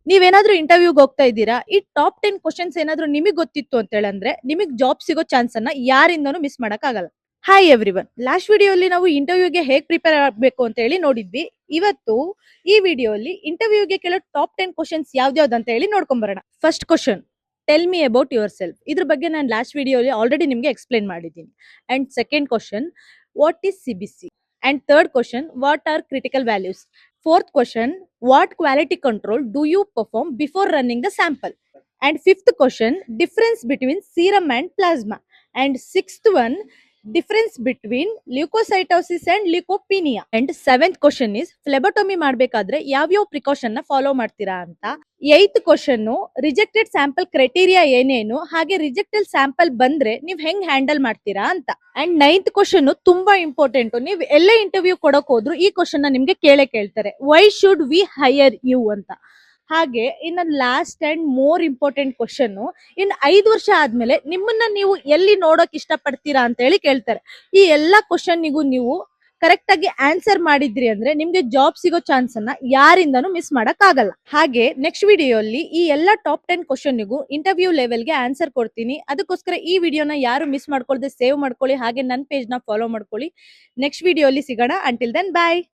ನೀವೇನಾದ್ರೂ ಇಂಟರ್ವ್ಯೂಗೆ ಹೋಗ್ತಾ ಇದ್ದೀರಾ, ಈ ಟಾಪ್ 10 ಕ್ವಶನ್ಸ್ ಏನಾದ್ರೂ ನಿಮಗೆ ಗೊತ್ತಿತ್ತು ಅಂತ ಹೇಳಂದ್ರೆ ನಿಮಗೆ ಜಾಬ್ ಸಿಗೋ ಚಾನ್ಸ್ ಅನ್ನ ಯಾರಿಂದನೂ ಮಿಸ್ ಮಾಡಕ್ ಆಗಲ್ಲ. ಹಾಯ್ ಎವ್ರಿವನ್, ಲಾಸ್ಟ್ ವಿಡಿಯೋಲಿ ನಾವು ಇಂಟರ್ವ್ಯೂಗೆ ಹೇಗ್ ಪ್ರಿಪೇರ್ ಆಗಬೇಕು ಅಂತ ಹೇಳಿ ನೋಡಿದ್ವಿ. ಇವತ್ತು ಈ ವಿಡಿಯೋಲಿ ಇಂಟರ್ವ್ಯೂಗೆ ಕೆಲವು ಟಾಪ್ 10 ಕ್ವಶನ್ಸ್ ಯಾವ್ದ್ಯಾವ್ದು ಅಂತ ಹೇಳಿ ನೋಡ್ಕೊಂಡ್ ಬರೋಣ. First question, tell me about your self. ಇದ್ರ ಬಗ್ಗೆ ನಾನು ಲಾಸ್ಟ್ ವಿಡಿಯೋಲಿ ಆಲ್ರೆಡಿ ನಿಮ್ಗೆ ಎಕ್ಸ್ಪ್ಲೈನ್ ಮಾಡಿದ್ದೀನಿ. And second question, what is CBC? And third question, what are critical values? Fourth question, what quality control do you perform before running the sample? And fifth question, difference between serum and plasma. And sixth one, difference between leukocytosis and leukopenia. And seventh question is, phlebotomy ಮಾಡಬೇಕಾದ್ರೆ ಯಾವ್ಯಾವ precaution ನ follow ಮಾಡ್ತೀರಾ ಅಂತ. Eighth question, rejected sample criteria ಏನೇನು, ಹಾಗೆ rejected sample ಬಂದ್ರೆ ನೀವ್ ಹೆಂಗ್ ಹ್ಯಾಂಡಲ್ ಮಾಡ್ತೀರಾ ಅಂತ. ಅಂಡ್ ನೈನ್ತ್ ಕ್ವಶನ್ ತುಂಬಾ ಇಂಪಾರ್ಟೆಂಟ್. ನೀವು ಎಲ್ಲೇ ಇಂಟರ್ವ್ಯೂ ಕೊಡಕ್ ಹೋದ್ರು ಈ ಕ್ವಶನ್ ನ ನಿಮ್ಗೆ ಕೇಳ್ತಾರೆ, why should we hire you ಅಂತ. ಹಾಗೆ ಇನ್ನ last and more important question, in 5 ವರ್ಷ ಆದ್ಮೇಲೆ ನಿಮ್ಮನ್ನ ನೀವು ಎಲ್ಲಿ ನೋಡಕ್ ಇಷ್ಟ ಪಡ್ತೀರಾ ಅಂತ ಹೇಳಿ ಕೇಳ್ತಾರೆ. ಈ ಎಲ್ಲಾ ಕ್ವಶನ್ನಿಗೂ ನೀವು ಕರೆಕ್ಟ್ ಆಗಿ ಆನ್ಸರ್ ಮಾಡಿದ್ರಿ ಅಂದ್ರೆ ನಿಮ್ಗೆ ಜಾಬ್ ಸಿಗೋ ಚಾನ್ಸ್ ಅನ್ನ ಯಾರಿಂದನೂ ಮಿಸ್ ಮಾಡಕ್ ಆಗಲ್ಲ. ಹಾಗೆ ನೆಕ್ಸ್ಟ್ ವಿಡಿಯೋಲಿ ಈ ಎಲ್ಲಾ ಟಾಪ್ 10 ಕ್ವಶನ್ನಿಗೂ ಇಂಟರ್ವ್ಯೂ ಲೆವೆಲ್ಗೆ ಆನ್ಸರ್ ಕೊಡ್ತೀನಿ. ಅದಕ್ಕೋಸ್ಕರ ಈ ವಿಡಿಯೋನ ಯಾರು ಮಿಸ್ ಮಾಡ್ಕೊಳ್ದೆ ಸೇವ್ ಮಾಡ್ಕೊಳ್ಳಿ, ಹಾಗೆ ನನ್ನ ಪೇಜ್ ನ ಫಾಲೋ ಮಾಡ್ಕೊಳ್ಳಿ. ನೆಕ್ಸ್ಟ್ ವಿಡಿಯೋಲಿ ಸಿಗೋಣ. ಅಂಟಿಲ್ ದೆನ್ ಬಾಯ್.